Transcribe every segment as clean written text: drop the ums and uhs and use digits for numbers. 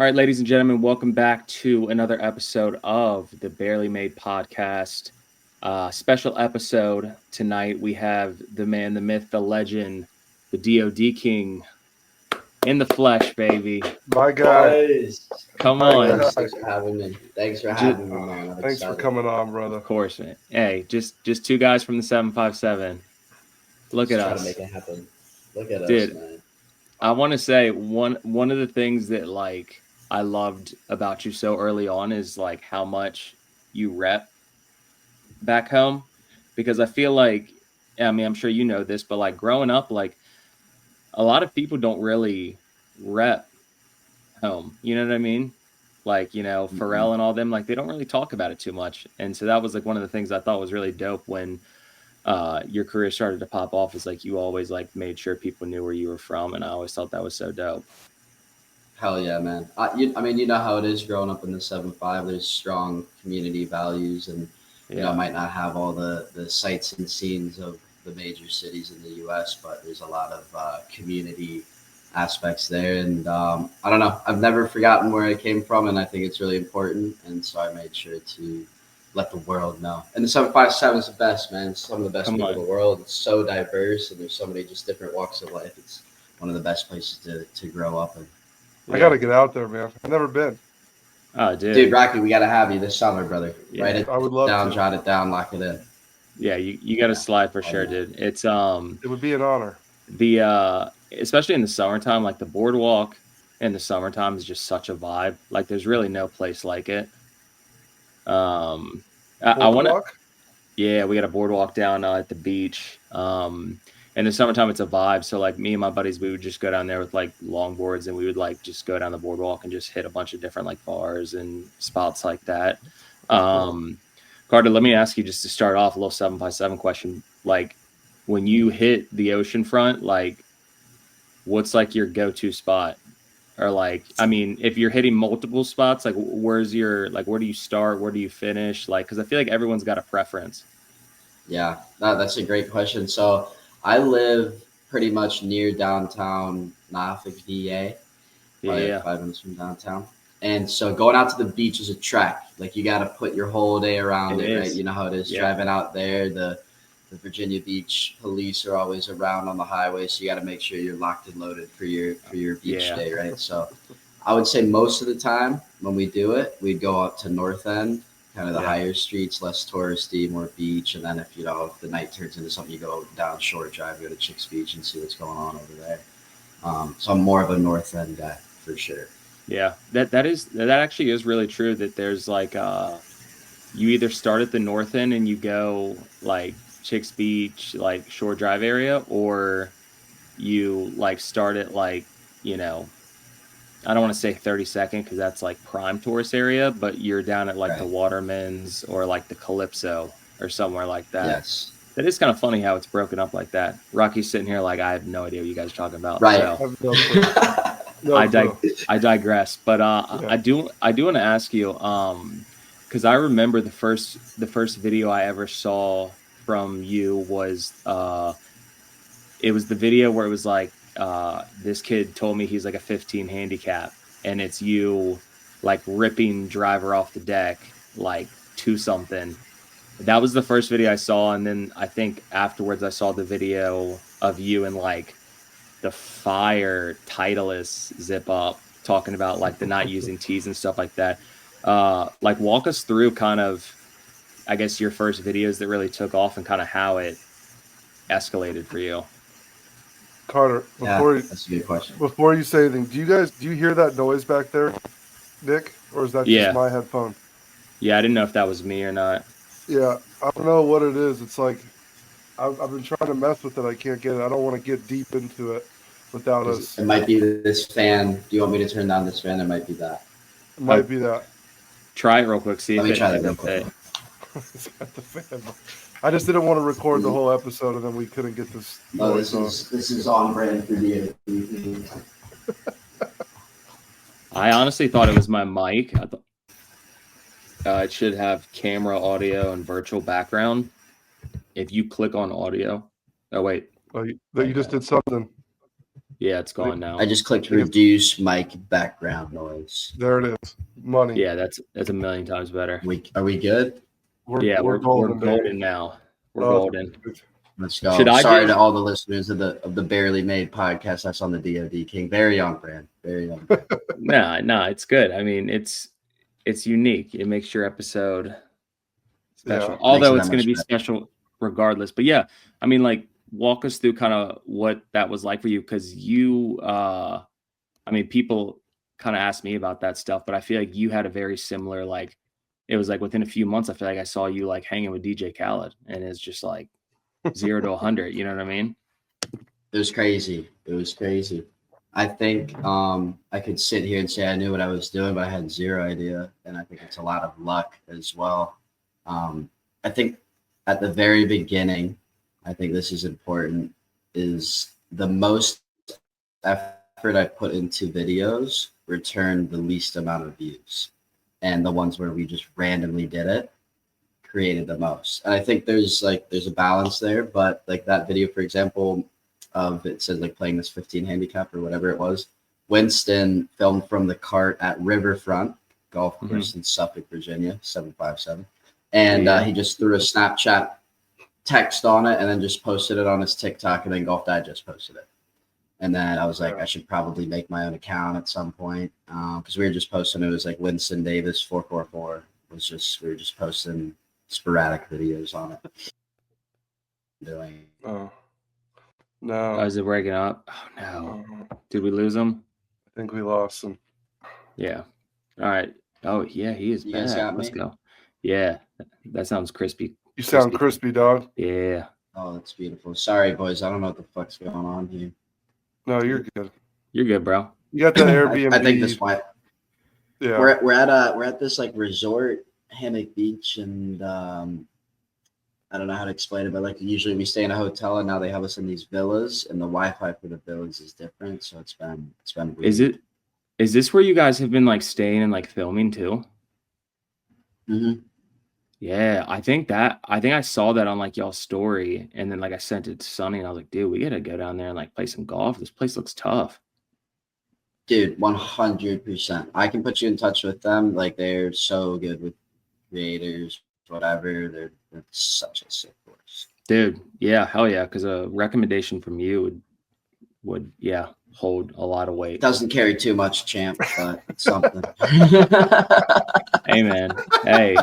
All right, ladies and gentlemen, welcome back to another episode of the Barely Made Podcast. Special episode tonight. We have the man, the myth, the legend, the DOD King in the flesh, baby. My guy. Guys, Come My on. guy. thanks for having me. Thanks for Ju- having me, man. I'm Thanks for excited. coming on, brother. Of course, man. Hey, just two guys from the 757. Look Just at try us. to make it happen. Look at Dude. us, man. I want to say one of the things that like I loved about you so early on is like how much you rep back home, because I feel like, I mean, I'm sure you know this, but like growing up, like a lot of people don't really rep home. You know what I mean? Like, you know, Pharrell and all them, like they don't really talk about it too much. And so that was like one of the things I thought was really dope when your career started to pop off, is like you always like made sure people knew where you were from, and I always thought that was so dope. Hell yeah, man. I mean, you know how it is growing up in the 7-5. There's strong community values, and you know, might not have all the sights and scenes of the major cities in the U.S., but there's a lot of community aspects there. And I don't know. I've never forgotten where I came from, and I think it's really important. And so I made sure to let the world know. And the 757 is the best, man. It's some of the best people in the world. It's so diverse, and there's so many just different walks of life. It's one of the best places to grow up in. I got to get out there, man. I've never been. Oh, dude. Dude, Rocky, we got to have you this summer, brother. Yeah. Write it I would love down, to. jot it down, lock it in. Yeah, you got to slide for sure, dude. It's It would be an honor. the especially in the summertime, like the boardwalk in the summertime is just such a vibe. Like there's really no place like it. I want to. Boardwalk? Yeah, we got a boardwalk down at the beach. In the summertime, it's a vibe. So like me and my buddies, we would just go down there with like longboards, and we would like just go down the boardwalk and just hit a bunch of different like bars and spots like that. Carter, let me ask you just to start off a little 757 question. Like when you hit the ocean front, like what's like your go-to spot? Or like, I mean, if you're hitting multiple spots, like where's your, like, where do you start? Where do you finish? Like, cause I feel like everyone's got a preference. Yeah, that's a great question. So I live pretty much near downtown Norfolk, VA. Yeah. 5 minutes from downtown. And so going out to the beach is a trek. Like you got to put your whole day around it, right? You know how it is driving out there. The Virginia Beach police are always around on the highway, so you got to make sure you're locked and loaded for your beach day, right? So I would say most of the time when we do it, we'd go up to North End, kind of the higher streets, less touristy, more beach. And then if the night turns into something, you go down Short Drive, go to Chicks Beach and see what's going on over there. So I'm more of a North End guy for sure. Yeah, that actually is really true, that there's like you either start at the North End and you go like Chicks Beach, like Shore Drive area, or you like start at like, you know, I don't want to say 32nd because that's like prime tourist area, but you're down at like the Waterman's or like the Calypso or somewhere like that. Yes. That is kind of funny how it's broken up like that. Rocky's sitting here like, I have no idea what you guys are talking about. Right. So I digress, but I do want to ask you, because I remember the first video I ever saw from you was it was the video where it was like this kid told me he's like a 15 handicap, and it's you like ripping driver off the deck like to something. That was the first video I saw, and then I think afterwards I saw the video of you and like the fire Titleist zip up talking about like the not using T's and stuff like that. Like walk us through kind of, I guess, your first videos that really took off and kind of how it escalated for you. Carter, that's a good question. Before you say anything, do you hear that noise back there, Nick? Or is that just my headphone? Yeah, I didn't know if that was me or not. Yeah, I don't know what it is. It's like I've been trying to mess with it. I can't get it. I don't want to get deep into it without us. It might be this fan. Do you want me to turn down this fan? It might be that. It might be that. Try it real quick. See Let if me try that real quick. It's got the fan. I just didn't want to record the whole episode, and then we couldn't get this. No, this is on brand for you. I honestly thought it was my mic. I thought it should have camera, audio, and virtual background. If you click on audio, oh wait, you just did something. Yeah, it's gone now. I just clicked reduce mic background noise. There it is. Money. Yeah, that's a million times better. Are we good? We're golden now. We're golden. Let's go. Sorry to all the listeners of the Barely Made podcast. That's on the DOD King. Very on brand. Very on brand. No, it's good. I mean, it's unique. It makes your episode special. Although it's going to be special regardless. But yeah, I mean, like, walk us through kind of what that was like for you, because you, I mean, people kind of asked me about that stuff, but I feel like you had a very similar, like, it was like within a few months, I feel like I saw you like hanging with DJ Khaled, and it's just like 0 to 100. You know what I mean? It was crazy. I think I could sit here and say I knew what I was doing, but I had zero idea. And I think it's a lot of luck as well. I think at the very beginning, I think this is important, is the most effort I put into videos returned the least amount of views. And the ones where we just randomly did it created the most. And I think there's a balance there, but like that video, for example, of it says like playing this 15 handicap or whatever it was, Winston filmed from the cart at Riverfront Golf Course in Suffolk, Virginia, 757. And he just threw a Snapchat text on it and then just posted it on his TikTok, and then Golf Digest posted it. And then I was like, I should probably make my own account at some point, because we were just posting, it was like Winston Davis 444. We were just posting sporadic videos on it. No. Is it breaking up? Oh no. Did we lose him? I think we lost him. Yeah. All right. Oh yeah, he is back. Let's go. Yeah. That sounds crispy. You sound crispy, dog. Yeah. Oh, that's beautiful. Sorry, boys. I don't know what the fuck's going on here. No, you're good. You're good, bro. You got the Airbnb. I think this might. Yeah. We're at this like resort, Hammock Beach, and I don't know how to explain it, but like usually we stay in a hotel, and now they have us in these villas, and the Wi-Fi for the villas is different, so it's been weird. Is this where you guys have been like staying and like filming too? Mm-hmm. Yeah, I think I saw that on like y'all's story, and then like I sent it to Sonny, and I was like, dude, we gotta go down there and like play some golf. This place looks tough. Dude, 100%. I can put you in touch with them. Like, they're so good with creators, whatever. They're such a sick course. Dude, yeah, hell yeah, because a recommendation from you would hold a lot of weight. Doesn't carry too much, champ, but it's something. Hey man, hey,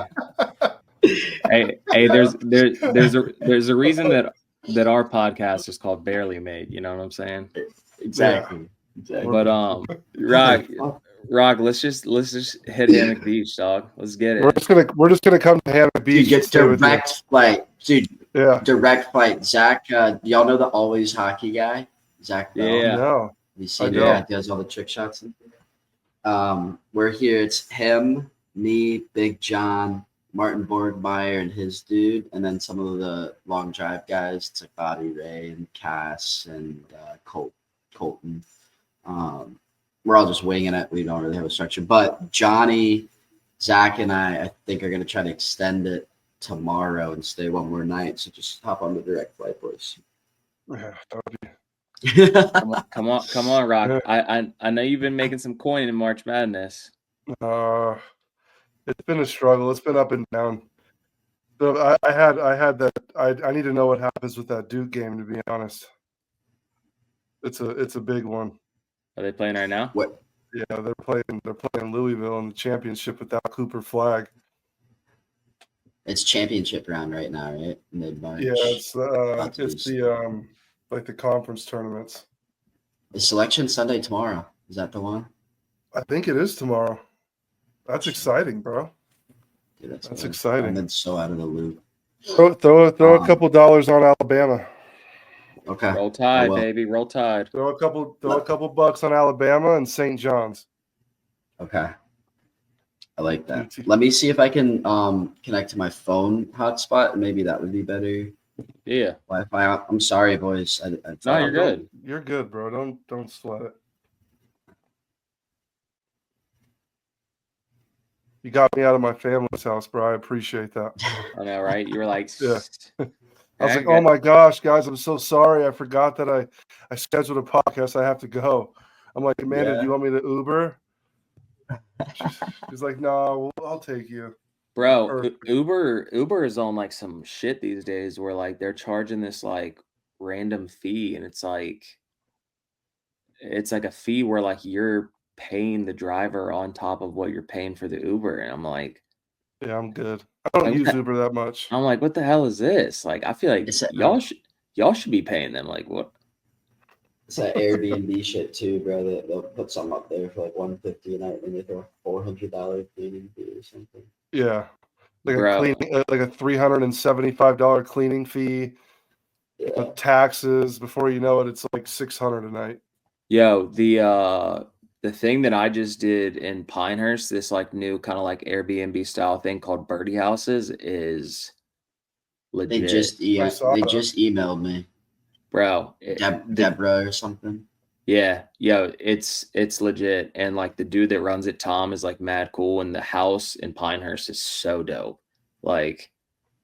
there's a reason that our podcast is called Barely Made. You know what I'm saying? Exactly. But Rock, let's just hit Hammock Beach, dog. Let's get it. We're just gonna come to Hammock Beach. Dude, get direct flight, dude. Yeah, direct flight. Zach, y'all know the Always Hockey guy, Zach Bell? Yeah. No. You seen him? Yeah, he does all the trick shots. We're here. It's him, me, Big John, Martin Borgmeyer, and his dude, and then some of the long drive guys. It's like Bobby Ray and Cass and Colton. We're all just winging it. We don't really have a structure. But Johnny, Zach, and I think are going to try to extend it tomorrow and stay one more night. So just hop on the direct flight, boys. Yeah, come on, Rock. I know you've been making some coin in March Madness. It's been a struggle. It's been up and down. So I had that. I need to know what happens with that Duke game, to be honest. It's a big one. Are they playing right now? What? Yeah, they're playing Louisville in the championship without Cooper Flag. It's championship round right now, right? Mid-March. Yeah, it's the like the conference tournaments. Is Selection Sunday tomorrow? Is that the one? I think it is tomorrow. That's exciting, bro. Dude, that's exciting. I'm so out of the loop. Throw a couple dollars on Alabama. Okay. Roll Tide, baby. Roll Tide. Throw a couple bucks on Alabama and St. John's. Okay. I like that. Let me see if I can connect to my phone hotspot. Maybe that would be better. Yeah. Wi-Fi. I'm sorry, boys. No, you're good. You're good, bro. Don't sweat it. You got me out of my family's house, bro. I appreciate that. I know, right? You were like, yeah. I was like, oh my gosh, guys, I'm so sorry. I forgot that I scheduled a podcast. I have to go. I'm like, Amanda, do you want me to Uber? She's like, no, I'll take you. Bro, Uber is on like some shit these days where like they're charging this like random fee, and it's like a fee where like you're paying the driver on top of what you're paying for the Uber, and I'm like, yeah, I'm good. I don't use Uber that much. I'm like, what the hell is this? Like, I feel like y'all should be paying them. Like, what? It's that Airbnb shit too, bro. They'll put something up there for like $150 a night, and they throw a $400 cleaning fee or something. Yeah, like a $375 cleaning fee, taxes. Before you know it, it's like $600 a night. Yo, the thing that I just did in Pinehurst, this like new kind of like Airbnb style thing called Birdie Houses, is legit. They just emailed me, bro. Deborah or something. Yeah, it's legit, and like the dude that runs it, Tom, is like mad cool, and the house in Pinehurst is so dope. Like,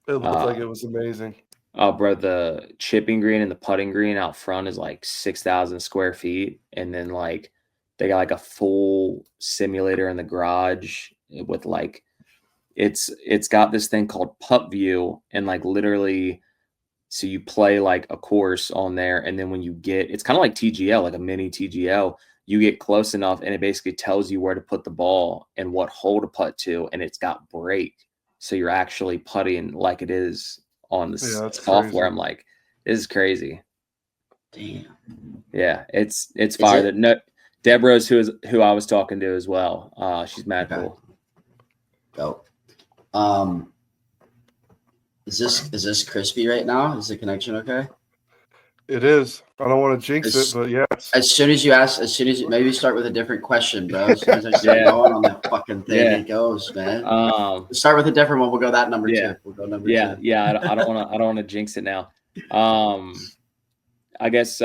it looked like it was amazing. Oh, bro, the chipping green and the putting green out front is like 6,000 square feet, and then like they got like a full simulator in the garage with like it's got this thing called Putt View, and like literally, so you play like a course on there, and then when you get, it's kind of like TGL, like a mini TGL. You get close enough, and it basically tells you where to put the ball and what hole to putt to, and it's got break, so you're actually putting like it is on the software. Crazy. I'm like, this is crazy. Damn. Yeah, it's fire. No, Deborah's who I was talking to as well. She's mad cool. Dope. Is this crispy right now? Is the connection okay? It is. I don't want to jinx it, but yes. As soon as you maybe start with a different question, bro. As soon as I start going on that fucking thing, it goes, man. Start with a different one. We'll go that number 2. We'll go number 2. Yeah. I don't want to jinx it now. I guess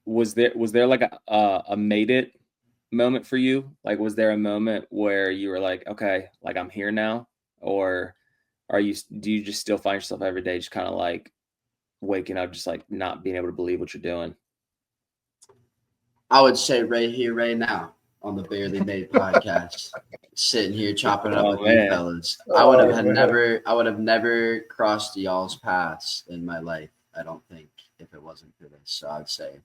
was there like a made it moment for you? Like, was there a moment where you were like, okay, like I'm here now, or do you just still find yourself every day just kind of like waking up, just like not being able to believe what you're doing? I would say right here, right now on the Barely Made podcast, sitting here chopping up with you fellas. I would have never crossed y'all's paths in my life, I don't think, if it wasn't for this. So I'd say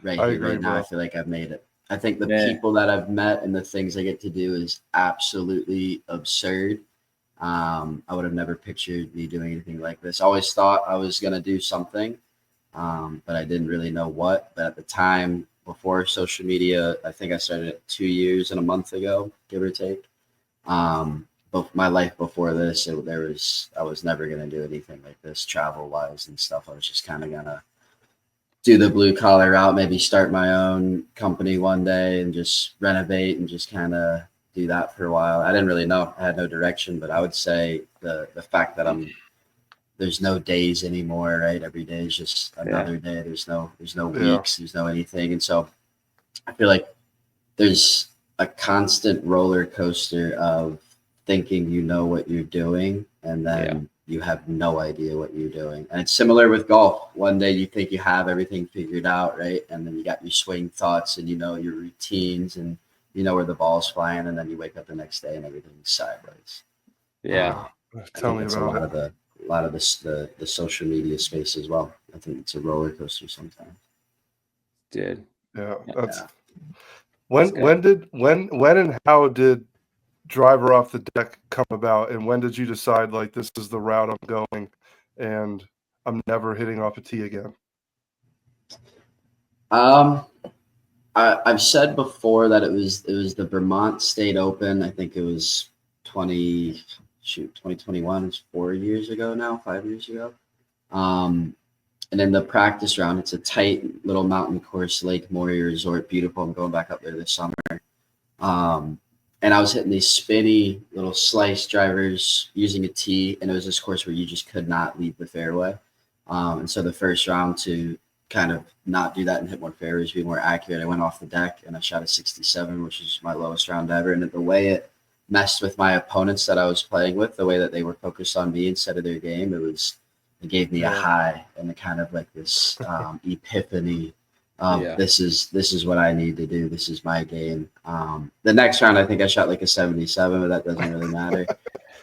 right here, right now, I feel like I've made it. I think the people that I've met and the things I get to do is absolutely absurd. I would have never pictured me doing anything like this. I always thought I was going to do something, but I didn't really know what. But at the time, before social media, I think I started it 2 years and a month ago, give or take. But my life before this, I was never going to do anything like this travel-wise and stuff. I was just kind of going to do the blue-collar route, maybe start my own company one day and just renovate and just kind of do that for a while. I didn't really know. I had no direction, but I would say the fact that there's no days anymore, right? Every day is just another day. There's no weeks, there's no anything. And so I feel like there's a constant roller coaster of thinking you know what you're doing, and then you have no idea what you're doing. And it's similar with golf. One day you think you have everything figured out, right? And then you got your swing thoughts and you know your routines and you know where the ball's flying, and then you wake up the next day and everything's sideways. Yeah. Tell me about a lot of the social media space as well. I think it's a roller coaster sometimes. Dude. Yeah. When and how did Driver Off the Deck come about, and when did you decide like this is the route I'm going and I'm never hitting off a tee again? I've said before that it was the Vermont State Open. I think it was 2021. It's 4 years ago now, 5 years ago. And then the practice round, it's a tight little mountain course, Lake Maury Resort, beautiful. I'm going back up there this summer. And I was hitting these spinny little slice drivers using a tee, and it was this course where you just could not leave the fairway. And so the first round to kind of not do that and hit more fairways, be more accurate, I went off the deck and I shot a 67, which is my lowest round ever. And the way it messed with my opponents that I was playing with, the way that they were focused on me instead of their game, it was it gave me a high and a kind of like this epiphany of this is what I need to do. This is my game. The next round, I think I shot like a 77, but that doesn't really matter.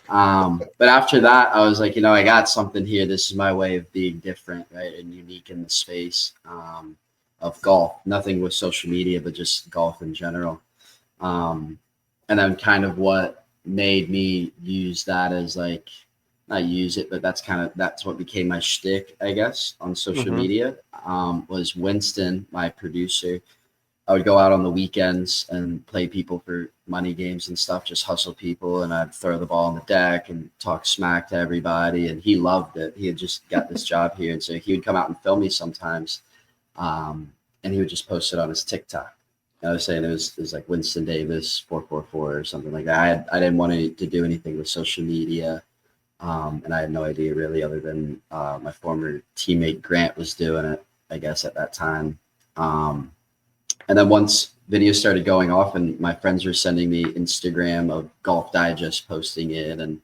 But after that, I was like, I got something here. This is my way of being different, right, and unique in the space of golf. Nothing with social media, but just golf in general. And then kind of what made me use that as like, not use it, but that's what became my shtick, I guess, on social media. Was Winston, my producer. I would go out on the weekends and play people for money games and stuff, just hustle people. And I'd throw the ball on the deck and talk smack to everybody. And he loved it. He had just got this job here. And so he would come out and film me sometimes. And he would just post it on his TikTok. I was saying it was like Winston Davis 444 or something like that. I didn't want to do anything with social media. And I had no idea really, other than my former teammate Grant was doing it, I guess, at that time. And then once videos started going off and my friends were sending me Instagram of Golf Digest posting it and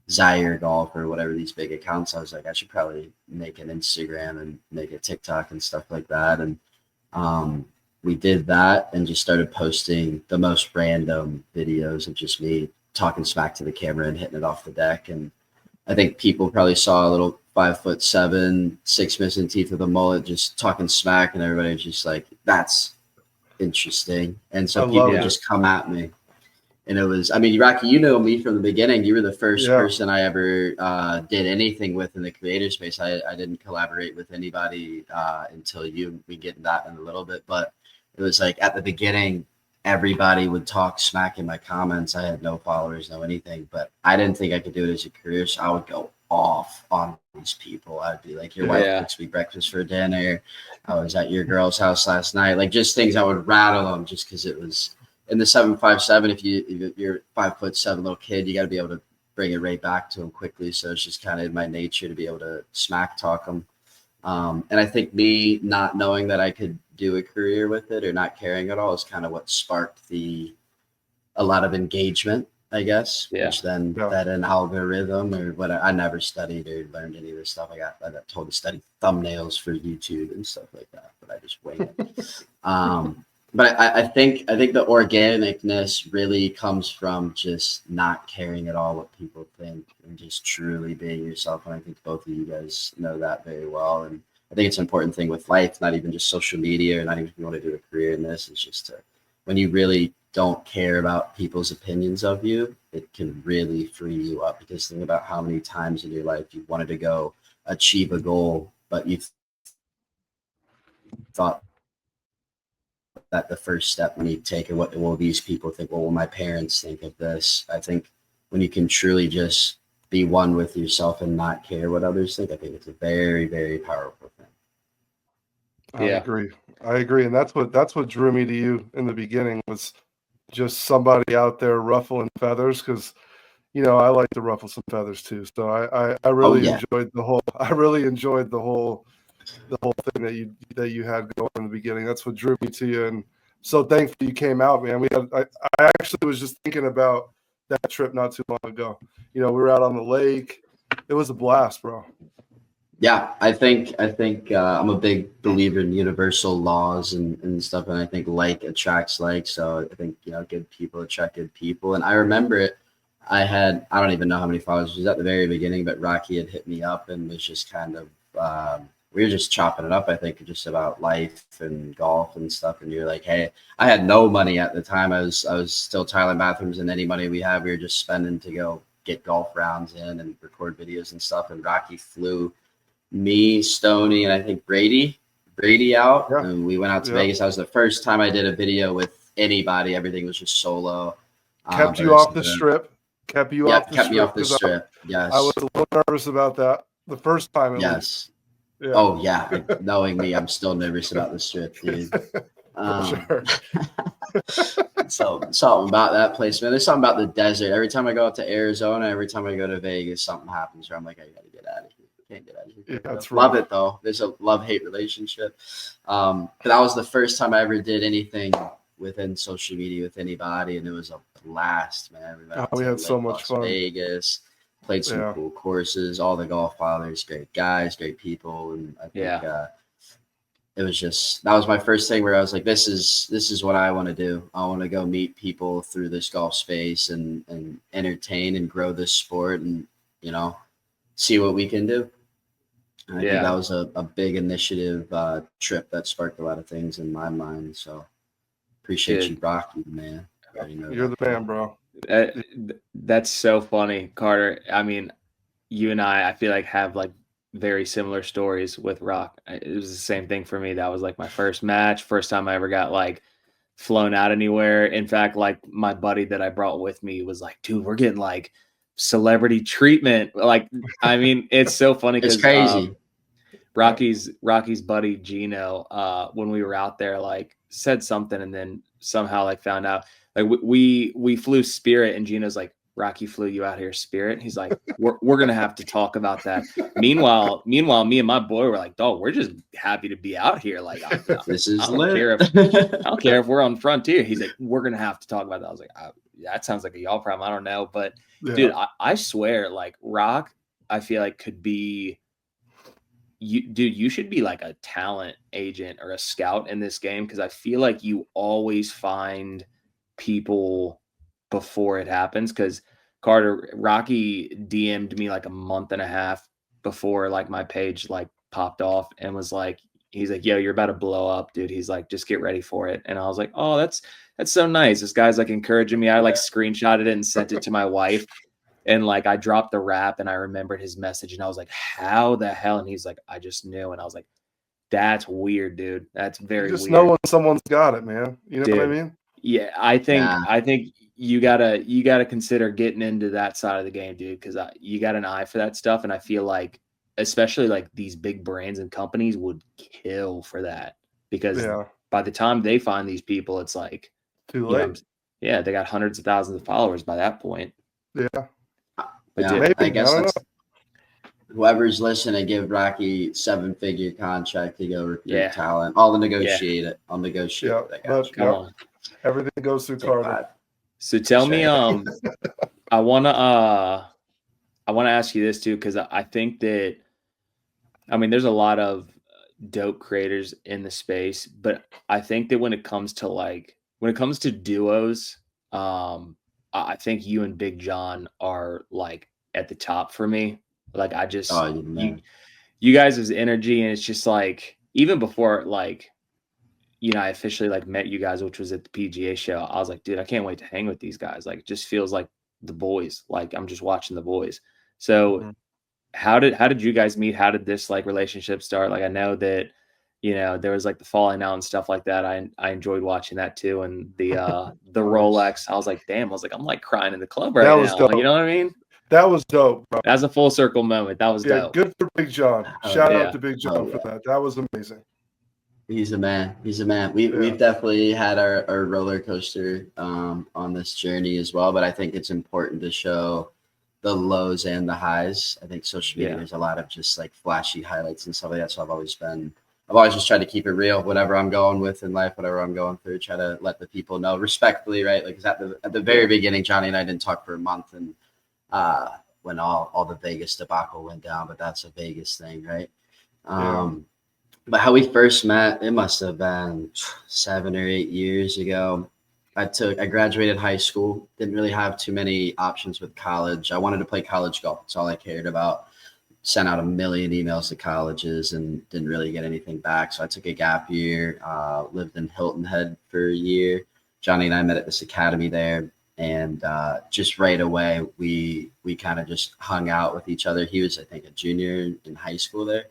Zaire Golf or whatever these big accounts, I was like, I should probably make an Instagram and make a TikTok and stuff like that. And we did that and just started posting the most random videos of just me talking smack to the camera and hitting it off the deck. And I think people probably saw a little 5'7", 6 missing teeth with a mullet, just talking smack, and everybody was just like, that's interesting. And so people would just come at me. And it was, I mean, Rocky, you know me from the beginning. You were the first person I ever did anything with in the creator space. I didn't collaborate with anybody until you. We get that in a little bit. But it was like at the beginning, everybody would talk smack in my comments. I had no followers, no anything. But I didn't think I could do it as a career. So I would go off on these people. I'd be like, your wife cooks me breakfast for dinner. I was at your girl's house last night. Like just things I would rattle them just because it was in the 757. If you're 5'7" little kid, you got to be able to bring it right back to them quickly. So it's just kind of in my nature to be able to smack talk them. And I think me not knowing that I could do a career with it or not caring at all is kind of what sparked a lot of engagement, I guess, which then that an algorithm or what I never studied or learned any of this stuff. I got told to study thumbnails for YouTube and stuff like that, but I just wing it. But I think the organicness really comes from just not caring at all what people think and just truly being yourself. And I think both of you guys know that very well. And I think it's an important thing with life, not even just social media, or not even if you want to do a career in this. It's just when you really don't care about people's opinions of you, it can really free you up. Because think about how many times in your life you wanted to go achieve a goal, but you thought that the first step when you take it, what will these people think? What will my parents think of this? I think when you can truly just be one with yourself and not care what others think, I think it's a very, very powerful thing. I agree. And that's what drew me to you in the beginning, was just somebody out there ruffling feathers, because I like to ruffle some feathers too. So I really enjoyed the whole thing that you had going in the beginning. That's what drew me to you, and so thankful you came out, man. I actually was just thinking about that trip not too long ago. We were out on the lake. It was a blast, bro. Yeah, I think I'm a big believer in universal laws and stuff, and I think like attracts like. So I think good people attract good people. And I remember it. I don't even know how many followers it was at the very beginning, but Rocky had hit me up and was just kind of we were just chopping it up, I think, just about life and golf and stuff. And you're like, hey, I had no money at the time. I was still tiling bathrooms, and any money we had, we were just spending to go get golf rounds in and record videos and stuff. And Rocky flew me, Stoney, and I think Brady out. Yeah. And we went out to Vegas. That was the first time I did a video with anybody. Everything was just solo. Kept you off the strip. Kept me off the strip. Yes. I was a little nervous about that the first time. Yes. Yeah. Oh yeah, knowing me, I'm still nervous about the strip, dude. Sure. So something about that place, man. There's something about the desert. Every time I go out to Arizona, every time I go to Vegas, something happens where I'm like, I gotta get out of here. Can't get out of here. Yeah, that's love it though. There's a love-hate relationship. But that was the first time I ever did anything within social media with anybody, and it was a blast, man. We had so much fun. Vegas. played some cool courses, all the golf fathers, great guys, great people. And I think it was just, that was my first thing where I was like, this is what I want to do. I want to go meet people through this golf space and entertain and grow this sport and, you know, see what we can do. And I think that was a big initiative trip that sparked a lot of things in my mind. So appreciate you, Rocky, man. You're the man, bro. That's so funny, Carter. I mean, you and I feel like have like very similar stories with Rock. It was the same thing for me. That was like my first match, first time I ever got like flown out anywhere. In fact, like my buddy that I brought with me was like, dude, we're getting like celebrity treatment. Like, I mean, it's so funny because it's crazy. Rocky's buddy Gino, when we were out there, like said something and then somehow like found out like we flew Spirit and Gino's like, Rocky flew you out here, Spirit. He's like, we're gonna have to talk about that. Meanwhile, me and my boy were like, dog, we're just happy to be out here. Like, this is I don't care if we're on Frontier. He's like, we're gonna have to talk about that. I was like, that sounds like a y'all problem. I don't know, but dude, I swear, like Rock, I feel like could be. You should be like a talent agent or a scout in this game because I feel like you always find people before it happens. Because Carter, Rocky DM'd me like a month and a half before like my page like popped off and was like, he's like, yo, you're about to blow up, dude. He's like, just get ready for it. And I was like, oh, that's so nice. This guy's like encouraging me. I like screenshotted it and sent it to my wife. And like I dropped the rap and I remembered his message and I was like, how the hell? And he's like, I just knew. And I was like, that's weird, dude. That's very just weird. Know when someone's got it, man. You know dude, what I mean? Yeah, I think you gotta consider getting into that side of the game, dude, because you got an eye for that stuff. And I feel like especially like these big brands and companies would kill for that because by the time they find these people, it's like too late. They got hundreds of thousands of followers by that point. Yeah. But maybe, I guess whoever's listening, give Rocky 7-figure contract to go recruit talent. I'll negotiate it. I'll negotiate it. Come on. Everything goes through Carter. So tell me, I wanna ask you this too, because I think that, I mean, there's a lot of dope creators in the space, but I think that when it comes to duos, I think you and Big John are like at the top for me. Like I just you guys' energy, and it's just like even before like I officially like met you guys, which was at the PGA show. I was like, dude, I can't wait to hang with these guys. Like it just feels like the boys. Like I'm just watching the boys. So how did you guys meet? How did this like relationship start? Like I know that there was like the falling out and stuff like that. I enjoyed watching that too. And the Rolex, I was like, damn, I'm like crying in the club right now. Dope. You know what I mean? That was dope, bro. That was a full circle moment. That was dope. Good for Big John. Shout out to Big John for that. That was amazing. He's a man. We've definitely had our roller coaster on this journey as well. But I think it's important to show the lows and the highs. I think social media, there's a lot of just like flashy highlights and stuff like that. So I've always just tried to keep it real, whatever I'm going with in life, whatever I'm going through, try to let the people know respectfully, right? Like, 'cause at the very beginning, Johnny and I didn't talk for a month, and when all the Vegas debacle went down, but that's a Vegas thing, right? But how we first met, it must have been 7 or 8 years ago. I graduated high school, didn't really have too many options with college. I wanted to play college golf. That's all I cared about. Sent out a million emails to colleges and didn't really get anything back. So I took a gap year, lived in Hilton Head for a year. Johnny and I met at this academy there. And just right away, we kind of just hung out with each other. He was, I think, a junior in high school there.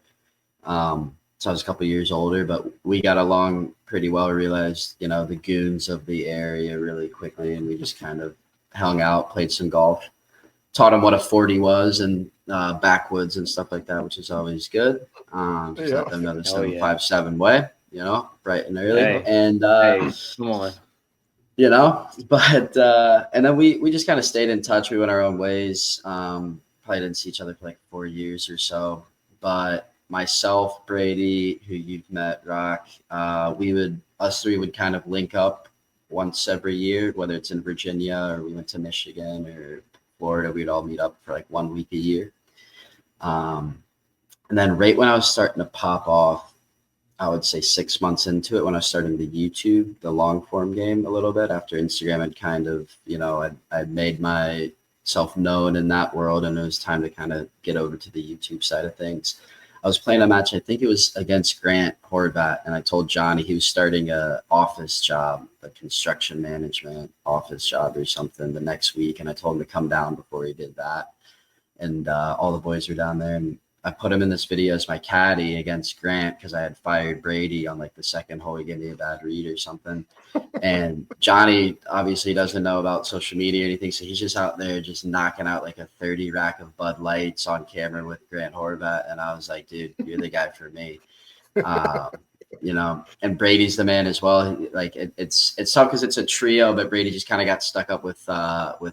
So I was a couple years older, but we got along pretty well. We realized, the goons of the area really quickly. And we just kind of hung out, played some golf, taught him what a 40 was and backwoods and stuff like that, which is always good. Just let them know the 757 way, bright and early. Hey. And, come on. But and then we just kind of stayed in touch. We went our own ways. Probably didn't see each other for like 4 years or so. But myself, Brady, who you've met, Rock, us three would kind of link up once every year, whether it's in Virginia or we went to Michigan or Florida. We'd all meet up for like 1 week a year. And then right when I was starting to pop off, I would say 6 months into it, when I was starting the YouTube, the long form game a little bit, after Instagram had kind of, I'd made myself known in that world, and it was time to kind of get over to the YouTube side of things. I was playing a match, I think it was against Grant Horvat, and I told Johnny he was starting a office job, a construction management office job or something the next week, and I told him to come down before he did that. And all the boys were down there, and I put him in this video as my caddy against Grant because I had fired Brady on like the second hole. He gave me a bad read or something. And Johnny obviously doesn't know about social media or anything, so he's just out there just knocking out like a 30 rack of Bud Lights on camera with Grant Horvat. And I was like, dude, you're the guy for me. And Brady's the man as well. Like it's tough because it's a trio, but Brady just kind of got stuck up with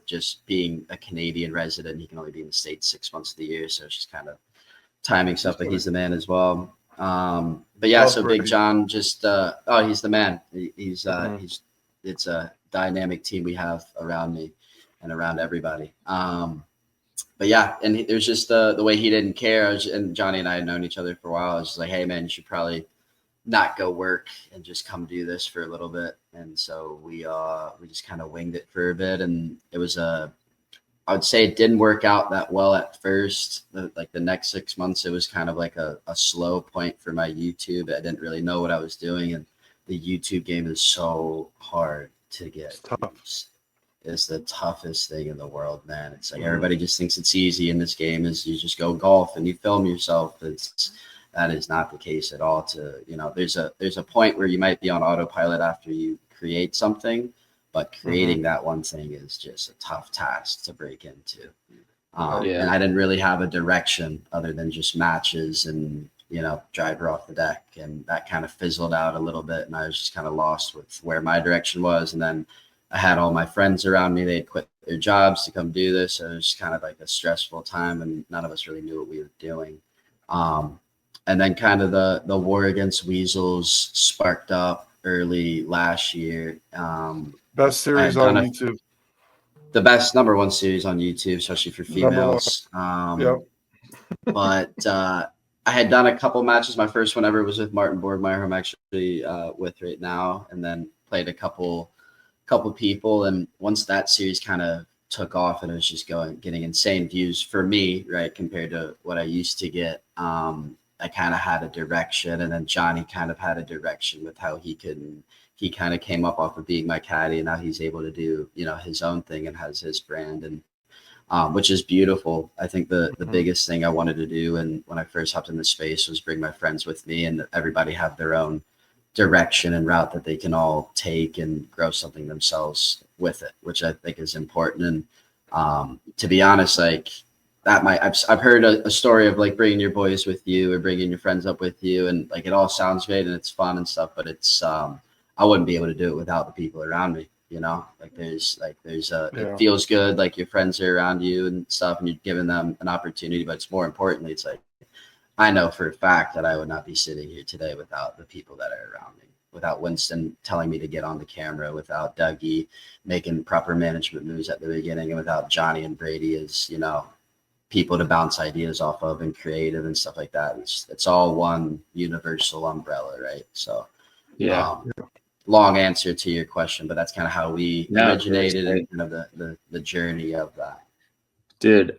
just being a Canadian resident. He can only be in the States 6 months of the year, so it's just kind of timing stuff, but he's the man as well. But yeah, so Big John just he's the man. It's a dynamic team we have around me and around everybody. But yeah, and there's just the way he didn't care. And Johnny and I had known each other for a while. I was just like, hey man, you should probably not go work and just come do this for a little bit. And so we just kind of winged it for a bit, and it was I would say it didn't work out that well at first. Like the next 6 months, it was kind of like a slow point for my YouTube. I didn't really know what I was doing. And the YouTube game is so hard to get. It's tough. It's the toughest thing in the world, man. It's like everybody just thinks it's easy in this game. Is you just go golf and you film yourself. That is not the case at all. There's a point where you might be on autopilot after you create something, but creating that one thing is just a tough task to break into. And I didn't really have a direction other than just matches and, driver off the deck. And that kind of fizzled out a little bit. And I was just kind of lost with where my direction was. And then I had all my friends around me. They had quit their jobs to come do this. So it was kind of like a stressful time, and none of us really knew what we were doing. And then kind of the war against Weasels sparked up early last year. Best series on YouTube. The best number one series on YouTube, especially for females. But I had done a couple matches. My first one ever was with Martin Boardmeyer, who I'm actually with right now, and then played a couple people. And once that series kind of took off and it was just getting insane views for me, right, compared to what I used to get, I kind of had a direction, and then Johnny kind of had a direction with how he kind of came up off of being my caddy, and now he's able to do, his own thing and has his brand, and which is beautiful. I think the biggest thing I wanted to do, and when I first hopped in the space, was bring my friends with me, and everybody have their own direction and route that they can all take and grow something themselves with it, which I think is important. And to be honest, like, I've heard a story of like bringing your boys with you or bringing your friends up with you, and like it all sounds great and it's fun and stuff, but it's I wouldn't be able to do it without the people around me. It feels good, like your friends are around you and stuff, and you're giving them an opportunity. But it's more importantly, it's like I know for a fact that I would not be sitting here today without the people that are around me, without Winston telling me to get on the camera, without Dougie making proper management moves at the beginning, and without Johnny and Brady as people to bounce ideas off of and creative and stuff like that. It's all one universal umbrella, right? So long answer to your question, but that's kind of how we originated and kind of the journey of that. Dude,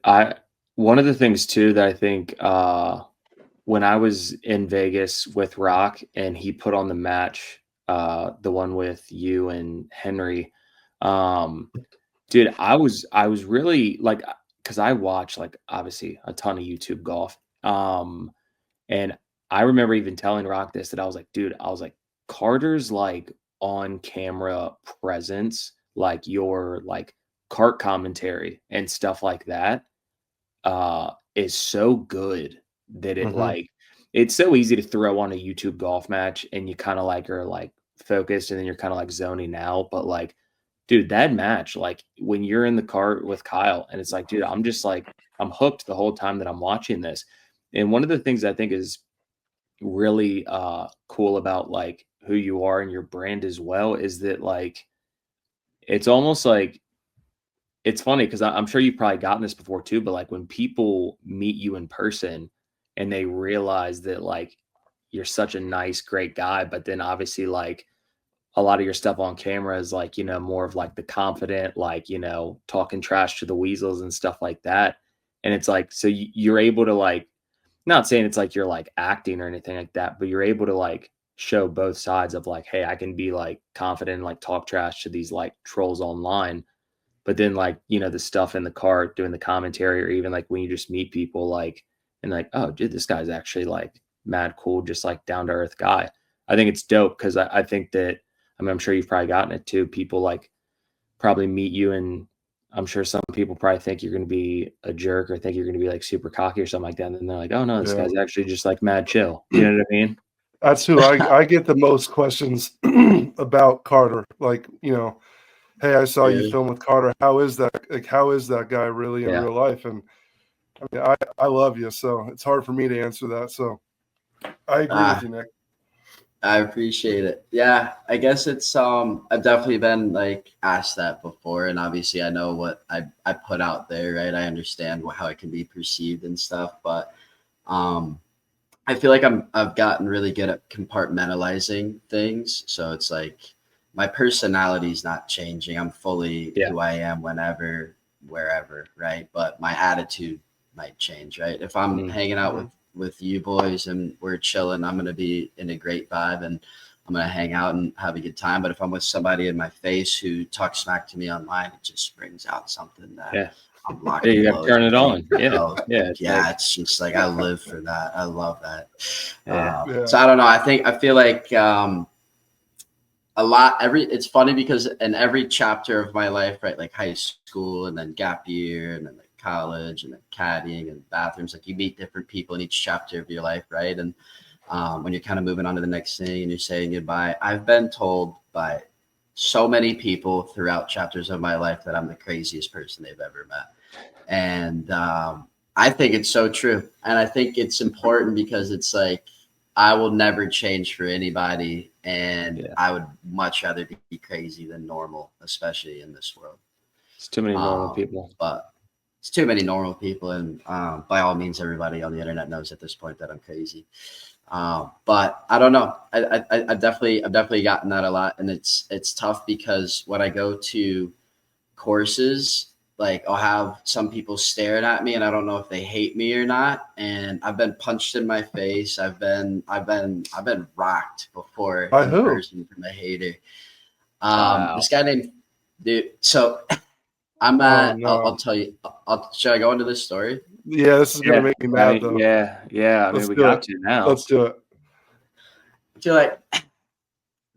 one of the things too that I think when I was in Vegas with Rock and he put on the match, the one with you and Henry, dude, I was really like, because I watch like obviously a ton of YouTube golf. And I remember even telling Rock this, that I was like, dude, Carter's like on camera presence, like your like cart commentary and stuff like that, is so good that it like, it's so easy to throw on a YouTube golf match and you kind of like are like focused and then you're kind of like zoning out. But like, dude, that match, like when you're in the car with Kyle and it's like, dude, I'm just like, I'm hooked the whole time that I'm watching this. And one of the things I think is really cool about like who you are and your brand as well is that like, it's almost like it's funny because I'm sure you've probably gotten this before too, but like when people meet you in person and they realize that like you're such a nice, great guy, but then obviously like a lot of your stuff on camera is like, you know, more of like the confident, like, you know, talking trash to the weasels and stuff like that. And it's like, so you're able to like, not saying it's like you're like acting or anything like that, but you're able to like show both sides of like, hey, I can be like confident and like talk trash to these like trolls online. But then like, you know, the stuff in the car doing the commentary, or even like when you just meet people like, and like, oh, dude, this guy's actually like mad cool, just like down to earth guy. I think it's dope because I think that, I mean, I'm sure you've probably gotten it too. People like probably meet you, and I'm sure some people probably think you're going to be a jerk or think you're going to be like super cocky or something like that. And then they're like, oh no, this guy's actually just like mad chill. You know what I mean? That's who I get the most questions about Carter. Like, you know, hey, I saw you film with Carter. How is that? Like, how is that guy really in real life? And I mean, I love you, so it's hard for me to answer that. So I agree with you, Nick. I appreciate it. Yeah, I guess it's I've definitely been like asked that before, and obviously I know what I put out there, right? I understand how it can be perceived and stuff, but I feel like I've gotten really good at compartmentalizing things. So it's like my personality is not changing. I'm fully who I am whenever, wherever, right? But my attitude might change, right? If I'm hanging out with you boys and we're chilling, I'm gonna be in a great vibe and I'm gonna hang out and have a good time. But if I'm with somebody in my face who talks smack to me online, it just brings out something that I'm locked. You have to turn it on. It's just like I live for that. I love that. So I don't know. I feel like it's funny because in every chapter of my life, right, like high school and then gap year and then like college and then caddying and bathrooms, like you meet different people in each chapter of your life, right? And when you're kind of moving on to the next thing and you're saying goodbye, I've been told by so many people throughout chapters of my life that I'm the craziest person they've ever met. And I think it's so true. And I think it's important because it's like, I will never change for anybody. And I would much rather be crazy than normal, especially in this world. It's too many normal people. But it's too many normal people. And by all means, everybody on the internet knows at this point that I'm crazy. But I don't know. I've definitely gotten that a lot. And it's tough because when I go to courses, like I'll have some people staring at me and I don't know if they hate me or not. And I've been punched in my face. I've been rocked before in person from a hater. This guy named dude. So I'm at, I'll tell you, should I go into this story? Yeah, this is going to make me mad though. Yeah. I mean, we got to now. Let's do it. I feel like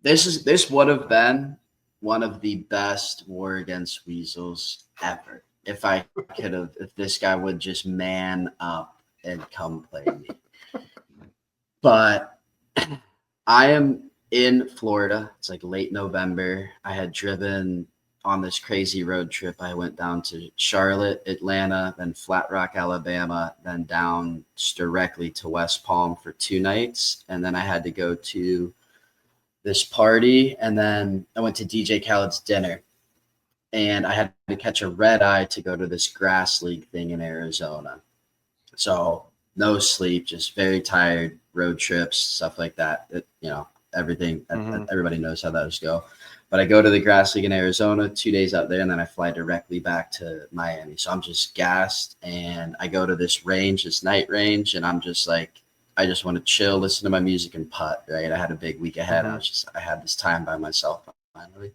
this would have been one of the best War Against Weasels ever. If this guy would just man up and come play me. But I am in Florida. It's like late November. I had driven on this crazy road trip. I went down to Charlotte, Atlanta, then Flat Rock, Alabama, then down directly to West Palm for 2 nights. And then I had to go to this party, and then I went to DJ Khaled's dinner, and I had to catch a red eye to go to this grass league thing in Arizona. So no sleep, just very tired, road trips, stuff like that. Everything, everybody knows how those go. But I go to the grass league in Arizona, 2 days out there, and then I fly directly back to Miami. So I'm just gassed, and I go to this night range, and I'm just like, I just want to chill, listen to my music, and putt, right? I had a big week ahead. I had this time by myself finally.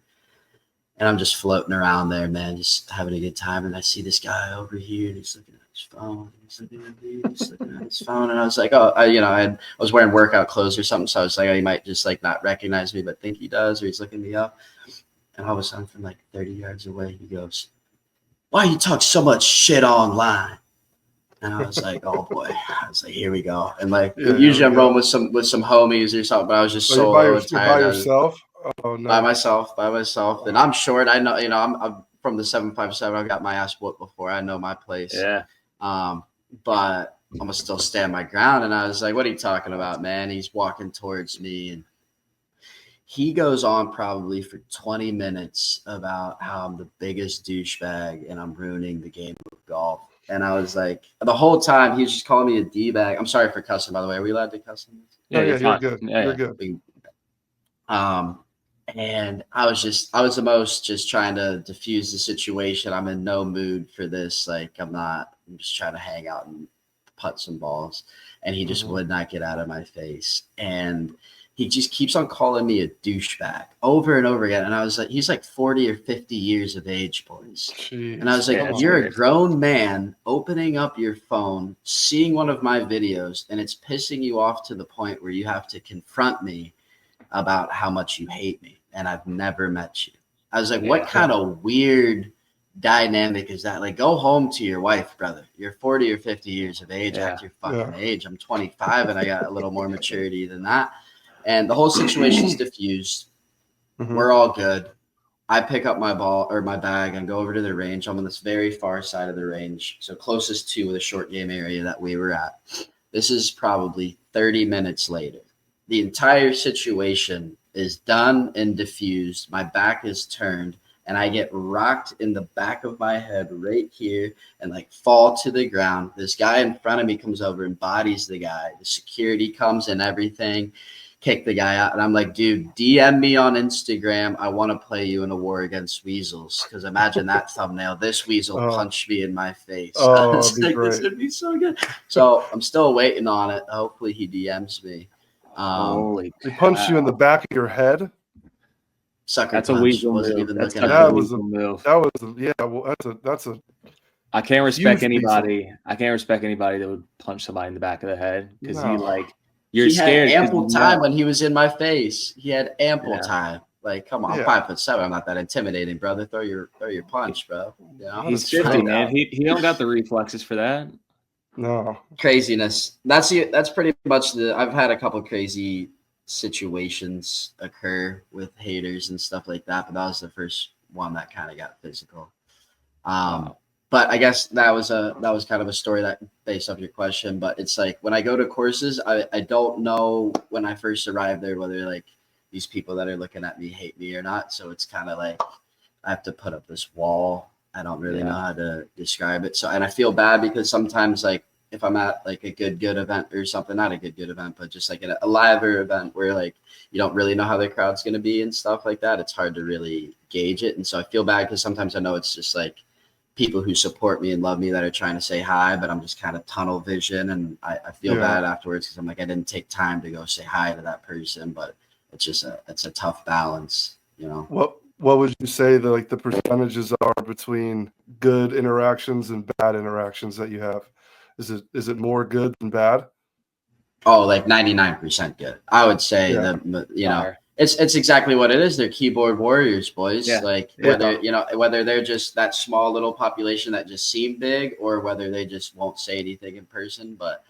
And I'm just floating around there, man, just having a good time. And I see this guy over here, and he's looking at his phone. He's looking at his phone. And I was like, I was wearing workout clothes or something. So I was like, he might just like not recognize me, but think he does, or he's looking me up. And all of a sudden, from like 30 yards away, he goes, "Why you talk so much shit online?" And I was like, "Oh boy!" I was like, "Here we go." And like, usually I'm rolling with some homies or something, but I was just so tired. By yourself? Oh no! By myself. And I'm short. I know, I'm from the 757. I've got my ass whooped before. I know my place. Yeah. But I'm gonna still stand my ground. And I was like, "What are you talking about, man?" He's walking towards me, and he goes on probably for 20 minutes about how I'm the biggest douchebag and I'm ruining the game of golf. And I was like, the whole time he was just calling me a D-bag. I'm sorry for cussing, by the way. Are we allowed to cuss on this? Yeah, you're good. You're good. And I was the most just trying to diffuse the situation. I'm in no mood for this. Like, I'm just trying to hang out and putt some balls. And he just would not get out of my face. And he just keeps on calling me a douchebag over and over again. And I was like, he's like 40 or 50 years of age, boys. Jeez, and I was like, you're a grown man opening up your phone, seeing one of my videos, and it's pissing you off to the point where you have to confront me about how much you hate me. And I've never met you. I was like, what kind of weird dynamic is that? Like, go home to your wife, brother. You're 40 or 50 years of age. Act your fucking age. I'm 25 and I got a little more maturity than that. And the whole situation's diffused. We're all good. I pick up my ball or my bag and go over to the range. I'm on this very far side of the range, so closest to the short game area that we were at. This is probably 30 minutes later. The entire situation is done and diffused. My back is turned, and I get rocked in the back of my head right here and like fall to the ground. This guy in front of me comes over and bodies the guy. The security comes and everything. Kick the guy out. And I'm like, dude, DM me on Instagram. I want to play you in a war against weasels. Because imagine that thumbnail. This weasel punched me in my face. Oh, like, this would be so good. So I'm still waiting on it. Hopefully he DMs me. Holy he punched you in the back of your head. Sucker that's punch. a weasel Wasn't move. even That's looking a at weasel move. That was yeah. Well, that's a. I can't respect anybody. I can't respect anybody that would punch somebody in the back of the head because you're scared. He had ample time when he was in my face. He had ample time. Like, come on, I'm 5'7". I'm not that intimidating, brother. Throw your punch, bro. You know? He's 50, man. He don't got the reflexes for that. No craziness. That's pretty much I've had a couple crazy situations occur with haters and stuff like that, but that was the first one that kind of got physical. But I guess that was kind of a story that based off your question. But it's like when I go to courses, I don't know when I first arrive there whether like these people that are looking at me hate me or not. So it's kind of like I have to put up this wall. I don't really know how to describe it. So and I feel bad because sometimes like if I'm at like a good event or something, not a good event, but just like a liver event where like you don't really know how the crowd's going to be and stuff like that, it's hard to really gauge it. And so I feel bad because sometimes I know it's just like people who support me and love me that are trying to say hi, but I'm just kind of tunnel vision. And I feel bad afterwards because I'm like, I didn't take time to go say hi to that person, but it's just it's a tough balance, you know? What would you say the percentages are between good interactions and bad interactions that you have? Is it more good than bad? Oh, like 99% good. I would say that, you know, it's exactly what it is. They're keyboard warriors, boys. Yeah. Like whether they're just that small little population that just seem big or whether they just won't say anything in person. But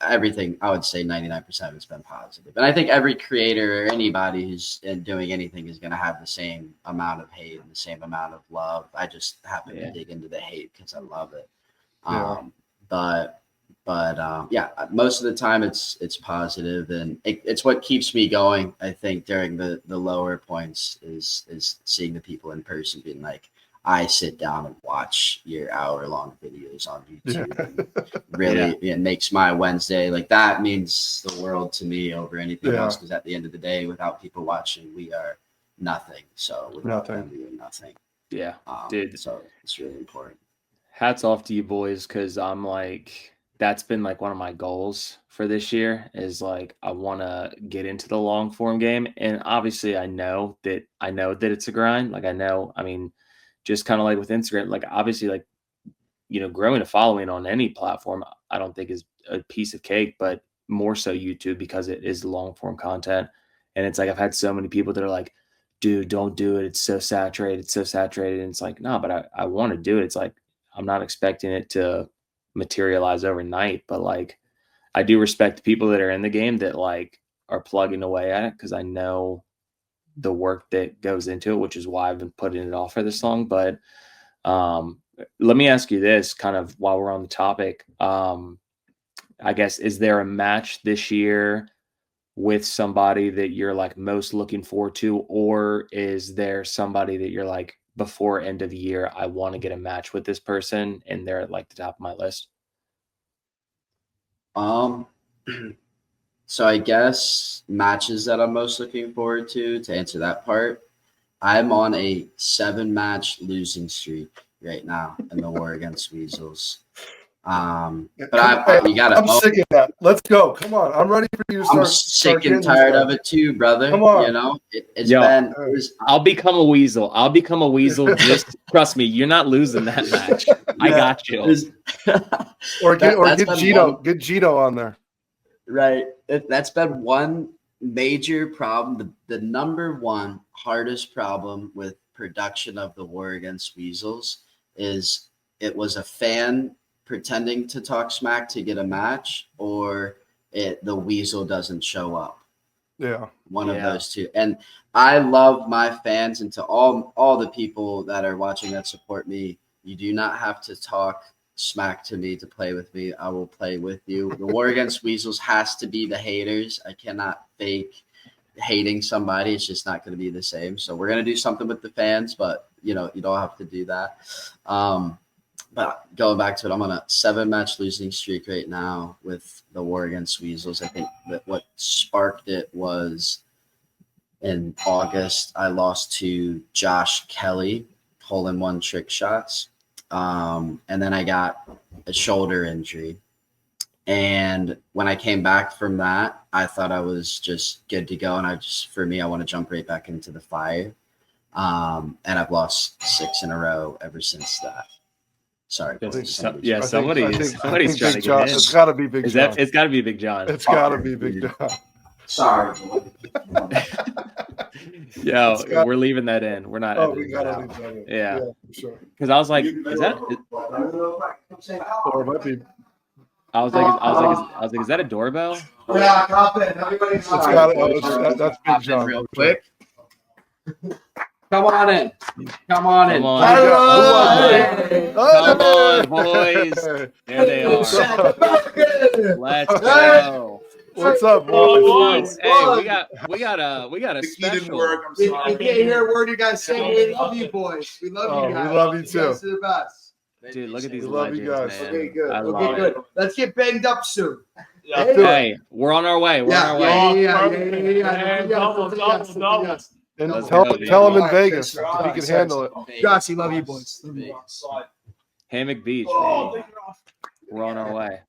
everything, I would say 99% of it's been positive. And I think every creator or anybody who's doing anything is going to have the same amount of hate and the same amount of love. I just happen to dig into the hate because I love it. But most of the time it's positive, and it's what keeps me going. I think during the lower points is seeing the people in person, being like, I sit down and watch your hour-long videos on YouTube. Really, it makes my Wednesday. Like that means the world to me over anything else. Because at the end of the day, without people watching, we are nothing. So without them, we are nothing. Yeah, dude. So it's really important. Hats off to you boys, because I'm like, that's been like one of my goals for this year is like I want to get into the long form game, and obviously I know that it's a grind. Like I mean, just kind of like with Instagram, like obviously like growing a following on any platform, I don't think is a piece of cake, but more so YouTube because it is long form content, and it's like I've had so many people that are like, dude, don't do it. It's so saturated. And it's like, no, but I want to do it. It's like, I'm not expecting it to materialize overnight, but like, I do respect the people that are in the game that like are plugging away at it. Cause I know the work that goes into it, which is why I've been putting it off for this long. But, let me ask you this kind of while we're on the topic. I guess, is there a match this year with somebody that you're like most looking forward to, or is there somebody that you're like, before end of the year, I want to get a match with this person and they're at like the top of my list? So I guess matches that I'm most looking forward to answer that part. I'm on a 7-match losing streak right now in the war against Weasels. But you gotta. I'm sick of that. Let's go. Come on. I'm ready for you to start. I'm sick and tired of it too, brother. Come on. You know, it's been. I'll become a Weasel. Just trust me. You're not losing that match. Yeah. I got you. Get Gino. Get Gino on there. Right. That's been one major problem. The number one hardest problem with production of the war against Weasels is it was a fan pretending to talk smack to get a match, or the Weasel doesn't show up. Yeah. One of those two. And I love my fans, and to all the people that are watching that support me, you do not have to talk smack to me to play with me. I will play with you. The war against Weasels has to be the haters. I cannot fake hating somebody. It's just not going to be the same. So we're going to do something with the fans, but you don't have to do that. But going back to it, I'm on a 7-match losing streak right now with the war against Weasels. I think that what sparked it was in August, I lost to Josh Kelly, hole-in-one trick shots. And then I got a shoulder injury. And when I came back from that, I thought I was just good to go. And I want to jump right back into the fire. And I've lost 6 in a row ever since that. Sorry. Somebody's trying to get in. It's got to be Big John. It's got to be Big John. It's got to be Big John. Sorry. We're leaving that in. We're not. We gotta leave that in. Yeah, sure. Because I was like, is that? Or it might be. I was like, is that a doorbell? Yeah, hop in. Everybody's that's Big John. Real quick. Come on in. Come on, boys. There they are. Let's go. What's up, boys? Hey, we got a special. We can't hear a word you guys say. We love you, boys. We love you guys. We love you too. You guys are the best. Dude, look at these legends, you guys. Man. Okay, good. Okay, good. Let's get banged up soon. Hey, we're on our way. Yeah. And tell him in Vegas if he can handle it. Josh, love you, boys. Hammock Beach, man. We're on our way.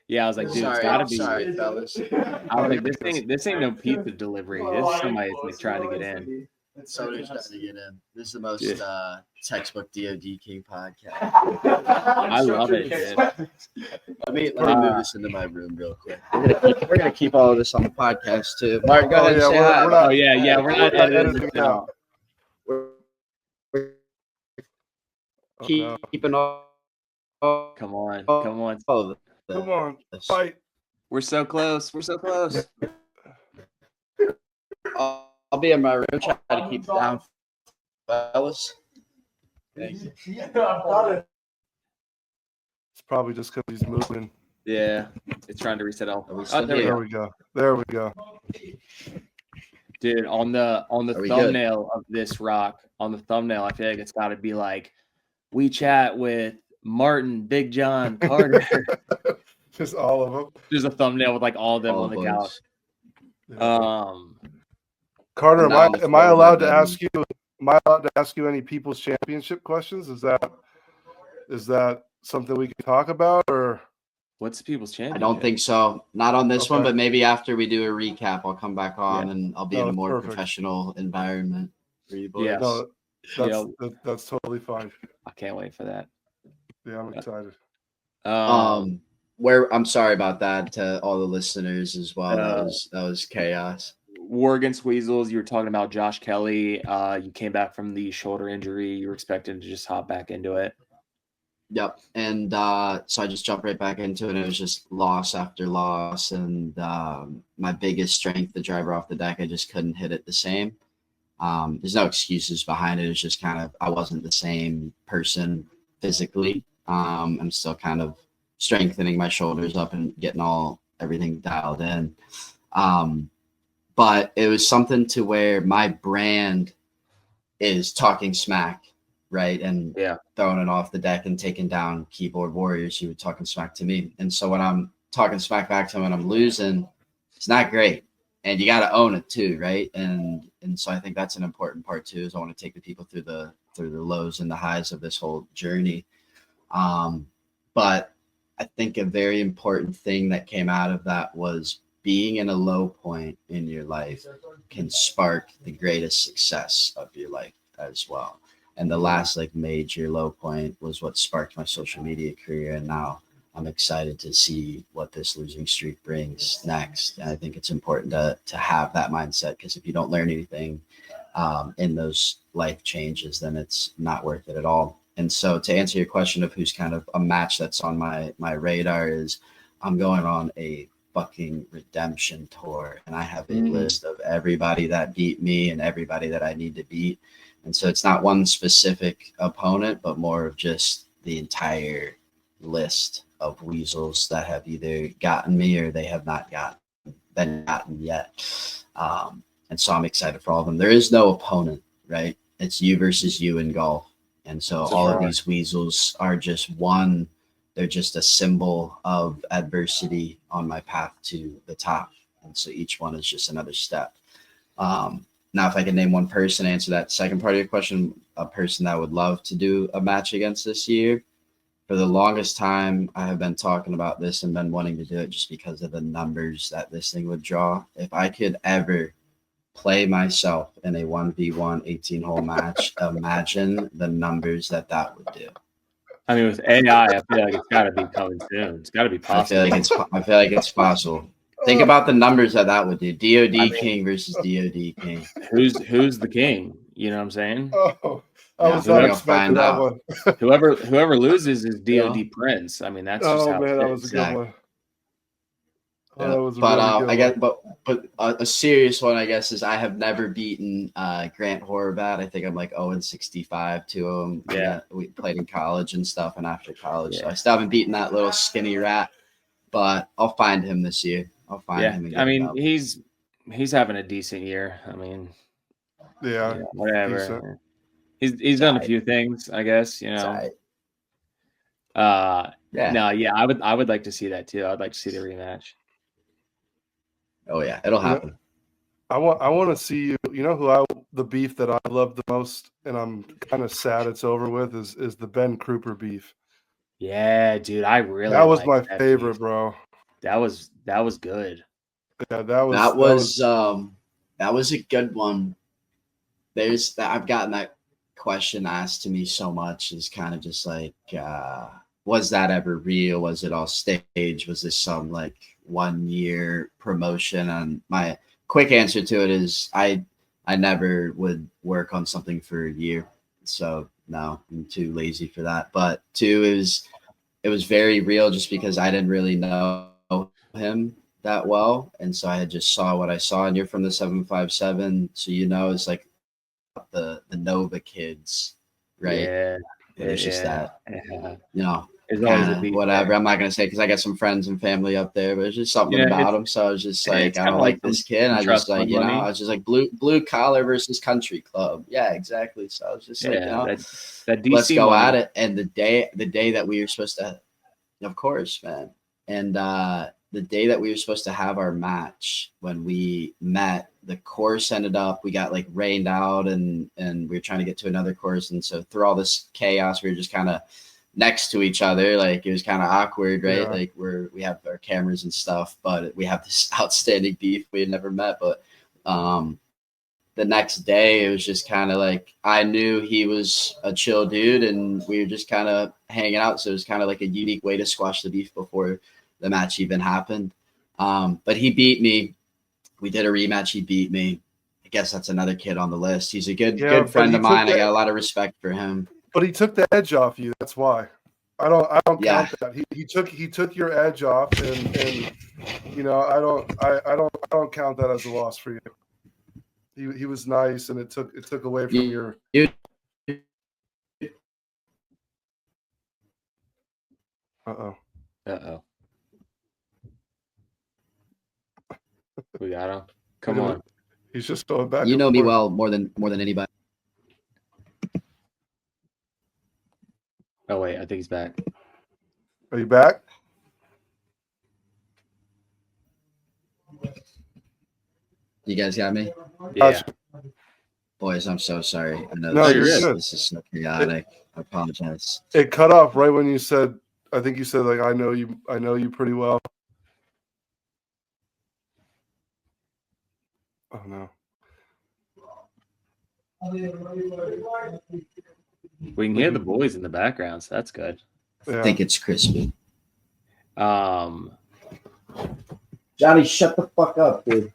Yeah, I was like, dude, it's gotta be. Sorry, fellas. I was like, this ain't no pizza delivery. This is somebody that's trying to get in. Somebody's trying to get in. This is the most textbook DOD King podcast. I love it, dude. Let me move this into my room real quick. We're gonna keep all of this on the podcast too. Mark, go ahead and say hi. We're not editing it out. Keeping all. Come on. Come on, fight. We're so close. I'll be in my room trying to keep it down, fellas. Thank you. It's probably just because he's moving. Yeah, it's trying to reset all. There we go. Dude, on the thumbnail of this rock, on the thumbnail, I feel like it's got to be like, we chat with Martin, Big John, Carter. Just all of them. There's a thumbnail with like all of them on the couch. Yeah. Carter, am I allowed to ask you? Am I allowed to ask you any People's Championship questions? Is that something we can talk about, or what's the People's Championship? I don't think so. Not on this one, but maybe after we do a recap, I'll come back on and I'll be in a more professional environment for you boys. Yeah, that's totally fine. I can't wait for that. Yeah, I'm excited. I'm sorry about that to all the listeners as well. That was chaos. War against Weasels. You were talking about Josh Kelly. You came back from the shoulder injury. You were expecting to just hop back into it. Yep. And so I just jumped right back into it. It was just loss after loss. And my biggest strength, the driver off the deck, I just couldn't hit it the same. There's no excuses behind it. It was just kind of, I wasn't the same person physically. I'm still kind of strengthening my shoulders up and getting everything dialed in. but it was something to where my brand is talking smack, right? And throwing it off the deck and taking down keyboard warriors who were talking smack to me. And so when I'm talking smack back to him and I'm losing, it's not great. And you got to own it too, right? And so I think that's an important part too. Is I want to take the people through the lows and the highs of this whole journey. But I think a very important thing that came out of that was being in a low point in your life can spark the greatest success of your life as well. And the last like major low point was what sparked my social media career. And now I'm excited to see what this losing streak brings next. And I think it's important to have that mindset, because if you don't learn anything in those life changes, then it's not worth it at all. And so to answer your question of who's kind of a match that's on my radar is, I'm going on a fucking redemption tour, and I have a list of everybody that beat me and everybody that I need to beat. And so it's not one specific opponent, but more of just the entire list of weasels that have either gotten me or they have not been gotten yet. And so I'm excited for all of them. There is no opponent, right? It's you versus you in golf. And so all of these weasels are just one. They're just a symbol of adversity on my path to the top. And so each one is just another step. Now, if I can name one person, answer that second part of your question, a person that I would love to do a match against this year. For the longest time, I have been talking about this and been wanting to do it just because of the numbers that this thing would draw. If I could ever play myself in a 1v1 18-hole match, imagine the numbers that would do. I mean, with AI, I feel like it's got to be coming soon. It's got to be possible. I feel like it's possible. Think about the numbers that would do. DOD King versus DOD King. Who's the king? You know what I'm saying? Oh, I was not expecting that one. Whoever loses is DOD Prince. I mean, that's just how that was a good one. Oh, that was a really good I guess, but a serious one, I guess, is I have never beaten Grant Horvath. I think I'm like 0-65 to him. Yeah, we played in college and stuff, and after college, so I still haven't beaten that little skinny rat. But I'll find him this year. I'll find him. I mean, he's having a decent year. I mean, whatever. He's done a few things, I guess. You know. I would like to see that too. I'd like to see the rematch. Oh yeah, it'll happen. I want to see you. You know who the beef that I love the most, and I'm kind of sad it's over with, is the Ben Kruper beef. Yeah, dude, that was my favorite, beef. Bro. That was good. Yeah, that was a good one. I've gotten that question asked to me so much. Is kind of just like, was that ever real? Was it all staged? Was this some like 1 year promotion? And my quick answer to it is I never would work on something for a year. So no, I'm too lazy for that. But two is it was very real just because I didn't really know him that well. And so I had just saw what I saw. And you're from the 757. So it's like the Nova kids, right? Yeah. It's just that, It's always a beef whatever. I'm not gonna say because I got some friends and family up there, but it's just something about him. So I was just like, I don't like this kid. And I just like, I was just like blue collar versus country club. Yeah, exactly. So I was just like, that DC let's go money. at it. And the day that we were supposed to, of course, man. And the day that we were supposed to have our match, when we met, the course ended up, we got like rained out and we were trying to get to another course. And so through all this chaos, we were just kind of next to each other. Like it was kind of awkward, right? Yeah. Like we have our cameras and stuff, but we have this outstanding beef we had never met. But the next day it was just kind of like, I knew he was a chill dude and we were just kind of hanging out. So it was kind of like a unique way to squash the beef before the match even happened. But he beat me. We did a rematch. He beat me. I guess that's another kid on the list. He's a good friend of mine. I got a lot of respect for him. But he took the edge off you. That's why. I don't count that. He took your edge off, and I don't count that as a loss for you. He was nice, and it took away from your. Uh-oh. We got him. Come on. He's just going back. You know me well more than anybody. Oh wait, I think he's back. Are you back? You guys got me? Yeah. Boys, I'm so sorry. I know No, this, you're is, good. this is so chaotic. I apologize. It cut off right when you said, I think you said, like, I know you pretty well. Oh no. We can hear the boys in the background, so that's good. I think it's crispy. Johnny, shut the fuck up, dude.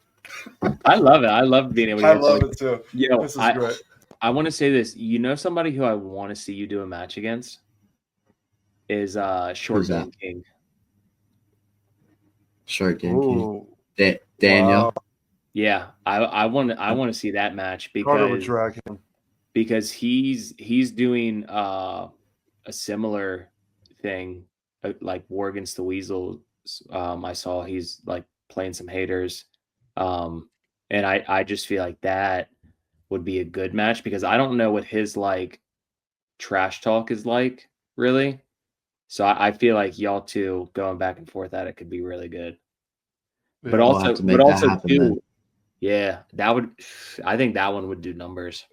I love it. I love being able to. I love it too. You know, this is great. I want to say this. You know, somebody who I want to see you do a match against is Short Game King. Short Game King. Daniel. Wow. Yeah, I want to see that match Carter would drag him. Because he's doing a similar thing like War Against the Weasel. I saw he's like playing some haters, and I just feel like that would be a good match because I don't know what his like trash talk is like really. So I feel like y'all two going back and forth at it could be really good. Yeah, but also too, then. Yeah, I think that one would do numbers.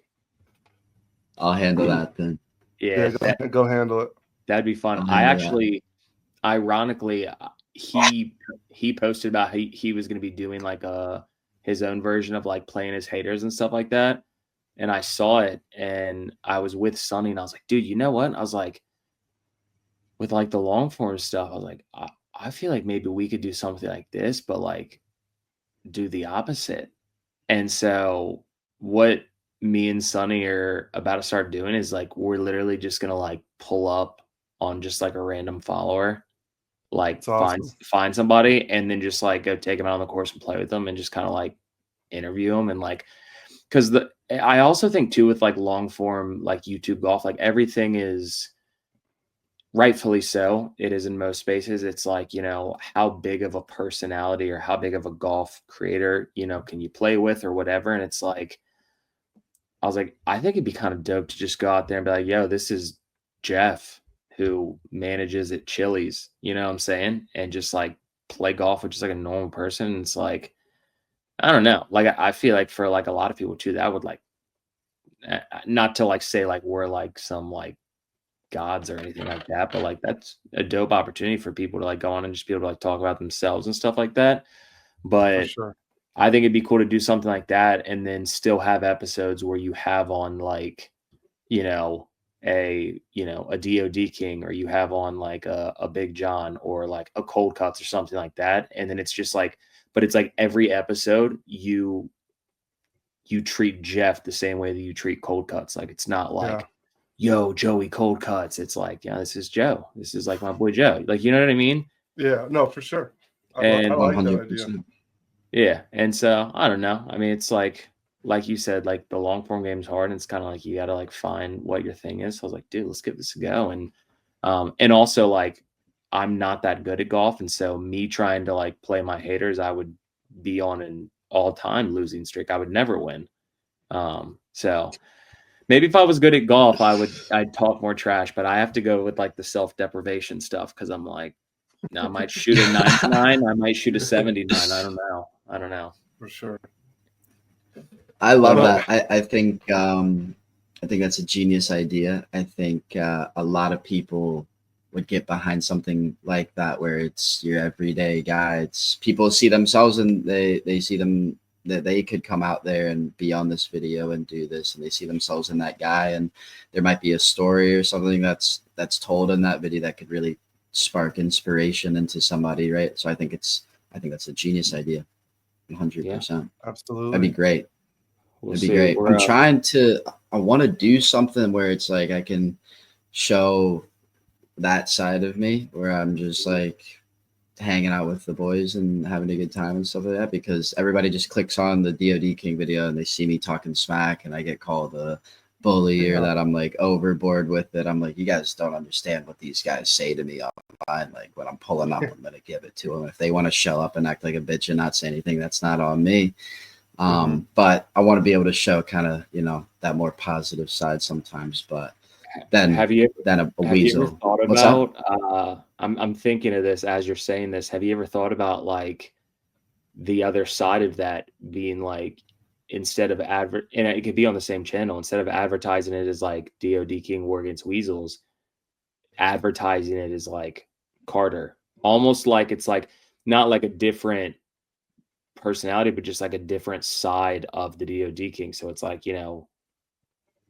I'll handle that then. Yeah, go handle it. That'd be fun. I actually, ironically, he posted about he was going to be doing like his own version of like playing his haters and stuff like that. And I saw it and I was with Sonny and I was like, dude, you know what? I was like, with like the long form stuff, I was like, I feel like maybe we could do something like this, but like do the opposite. And so what me and Sonny are about to start doing is like we're literally just gonna like pull up on just like a random follower, like find somebody and then just like go take them out on the course and play with them and just kind of like interview them and like because I also think too with like long form like YouTube golf, like everything is rightfully so. It is in most spaces. It's like, you know, how big of a personality or how big of a golf creator, you know, can you play with or whatever. And it's like, I was like, I think it'd be kind of dope to just go out there and be like, yo, this is Jeff who manages at Chili's, you know what I'm saying? And just like play golf with just like a normal person. And it's like, I don't know. Like, I feel like for like a lot of people too, that would like, not to like say like we're like some like gods or anything like that, but like that's a dope opportunity for people to like go on and just be able to like talk about themselves and stuff like that. But sure. I think it'd be cool to do something like that and then still have episodes where you have on like, you know, a DOD King or you have on like a Big John or like a Cold Cuts or something like that. And then it's just like, but it's like every episode you treat Jeff the same way that you treat Cold Cuts. Like it's not like, yo, Joey Cold Cuts. It's like, yeah, this is Joe. This is like my boy Joe. Like, you know what I mean? Yeah, no, for sure. I like 100%. That idea. Yeah. And so I don't know. I mean, it's like you said, like the long form game is hard and it's kind of like you got to like find what your thing is. So I was like, dude, let's give this a go. And also like I'm not that good at golf. And so me trying to like play my haters, I would be on an all-time losing streak. I would never win. So maybe if I was good at golf, I'd talk more trash, but I have to go with like the self-deprivation stuff because I'm like, I might shoot a 99, I might shoot a 79. I don't know. For sure. I love that. I think that's a genius idea. I think a lot of people would get behind something like that where it's your everyday guy. It's people see themselves and they see them that they could come out there and be on this video and do this and they see themselves in that guy and there might be a story or something that's told in that video that could really spark inspiration into somebody, right? So I think that's a genius idea. 100%. Yeah, absolutely. That'd be great. It'd be great. I want to do something where it's like I can show that side of me where I'm just like hanging out with the boys and having a good time and stuff like that, because everybody just clicks on the DOD King video and they see me talking smack and I get called a bully or that I'm like overboard with it. I'm like, you guys don't understand what these guys say to me online. Like when I'm pulling up, I'm going to give it to them. If they want to show up and act like a bitch and not say anything, that's not on me. But I want to be able to show kind of, that more positive side sometimes. But then have you a Weasel. Ever thought about, I'm thinking of this as you're saying this. Have you ever thought about like the other side of that being like, instead of and it could be on the same channel, instead of advertising it as like DOD King War Against Weasels, advertising it as like Carter, almost like it's like not like a different personality, but just like a different side of the DOD King. So it's like, you know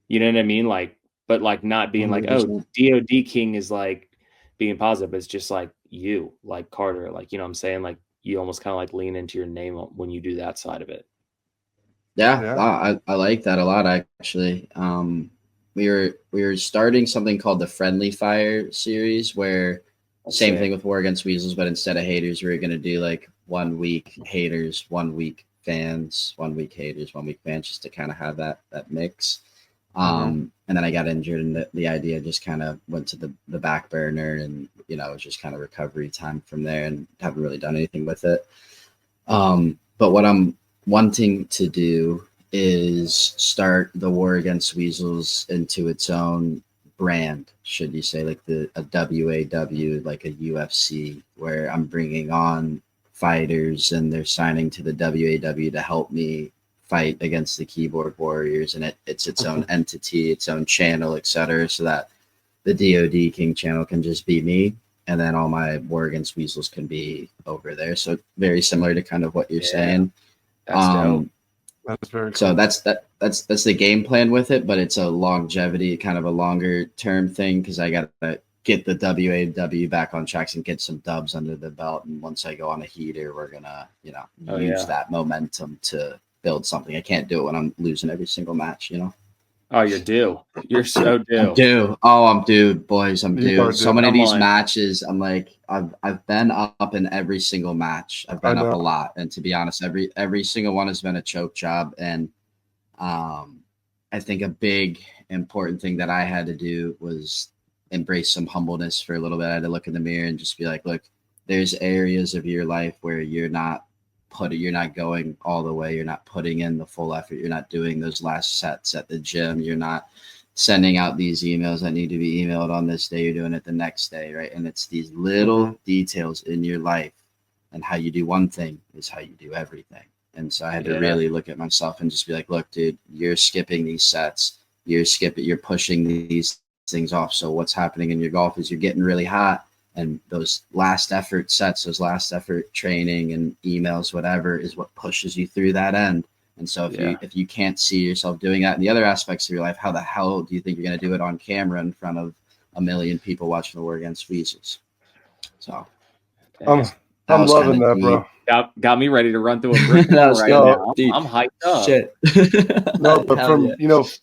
what I mean? Like, but like not being 100%. Like, oh, DOD King is like being positive. It's just like you, like Carter, like, you know what I'm saying? Like you almost kind of like lean into your name when you do that side of it. Yeah. I like that a lot, actually. We were starting something called the Friendly Fire series, where same thing with War Against Weasels, but instead of haters, we were going to do like 1 week haters, 1 week fans, 1 week haters, 1 week fans, just to kind of have that mix. And then I got injured, and the idea just kind of went to the back burner, and it was just kind of recovery time from there, and haven't really done anything with it. But what I'm wanting to do is start the War Against Weasels into its own brand, should you say, like a WAW, like a UFC, where I'm bringing on fighters and they're signing to the WAW to help me fight against the keyboard warriors, and it's its own entity, its own channel, etc., so that the DOD King channel can just be me, and then all my War Against Weasels can be over there. So very similar to kind of what you're saying. That's dope. That's very cool. So that's the game plan with it, but it's a longevity, kind of a longer term thing, because I got to get the WAW back on tracks and get some dubs under the belt. And once I go on a heater, we're gonna use that momentum to build something. I can't do it when I'm losing every single match. Oh, you're due. You're so due. I'm due. Oh, I'm due, boys. I'm due. So many of these matches, I'm like, I've been up in every single match. I've been up a lot, and to be honest, every single one has been a choke job. And I think a big important thing that I had to do was embrace some humbleness for a little bit. I had to look in the mirror and just be like, look, there's areas of your life where you're not going all the way. You're not putting in the full effort. You're not doing those last sets at the gym. You're not sending out these emails that need to be emailed on this day. You're doing it the next day, right? And it's these little details in your life, and how you do one thing is how you do everything. And so I had to really look at myself and just be like, look, dude, you're skipping these sets. You're pushing these things off. So what's happening in your golf is you're getting really hot. And those last effort sets, those last effort training and emails, whatever, is what pushes you through that end. And so if you can't see yourself doing that in the other aspects of your life, how the hell do you think you're going to do it on camera in front of 1 million people watching the War Against Weasels? So I'm loving that, bro. Got me ready to run through a brick wall right now. I'm hyped up. Shit. No, but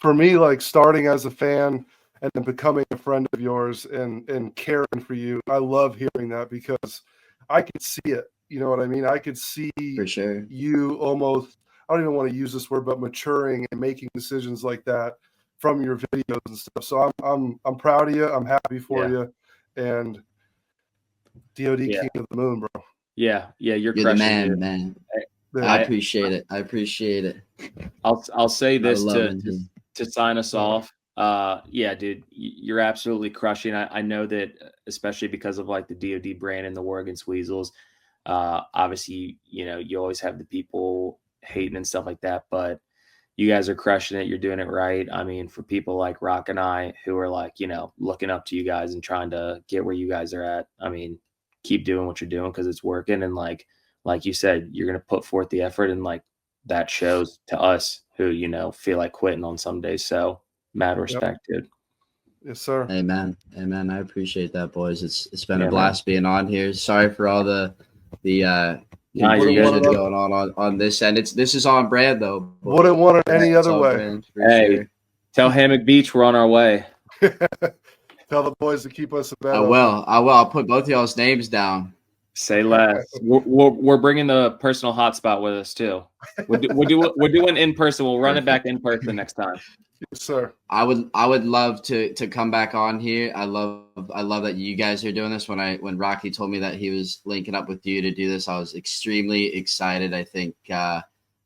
for me, like starting as a fan and then becoming a friend of yours and caring for you, I love hearing that, because I could see it. You know what I mean? I could see for sure you almost, I don't even want to use this word, but maturing and making decisions like that from your videos and stuff. So I'm proud of you. I'm happy for you. And DOD King of the Moon, bro. Yeah, you're the crushing man. I appreciate it. I'll say this to sign us off. Yeah, dude, you're absolutely crushing. I know that, especially because of like the DOD brand and the War Against Weasels. Obviously, you always have the people hating and stuff like that, but you guys are crushing it. You're doing it right. I mean, for people like Rock and I, who are like, looking up to you guys and trying to get where you guys are at. I mean, keep doing what you're doing, because it's working. And like you said, you're going to put forth the effort, and like that shows to us who, feel like quitting on some days. So mad respect, dude. Yes, sir. Amen. I appreciate that, boys. It's been a blast being on here. Sorry for all the confusion going on this end. This is on brand though. Boys. Wouldn't want it any other way. Sure. Tell Hammock Beach we're on our way. Tell the boys to keep us about. I will. I'll put both of y'all's names down. Say less. We're bringing the personal hotspot with us too. We're doing in person. We'll run it back in person next time. Yes, sir. I would love to come back on here. I love that you guys are doing this. When Rocky told me that he was linking up with you to do this, I was extremely excited. I think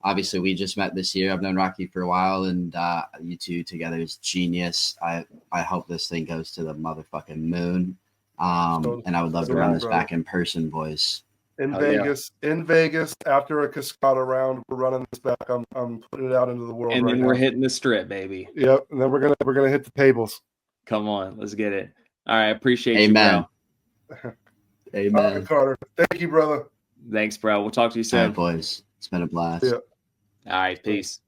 obviously we just met this year. I've known Rocky for a while, and you two together is genius. I hope this thing goes to the motherfucking moon. And I would love to run this back in person, boys. In Vegas, after a Cascada round, we're running this back. I'm putting it out into the world. And then we're hitting the strip, baby. Yep. And then we're gonna hit the tables. Come on, let's get it. All right, appreciate you, bro. Amen. All right, Carter. Thank you, brother. Thanks, bro. We'll talk to you soon. All right, boys. It's been a blast. Yeah. All right, peace.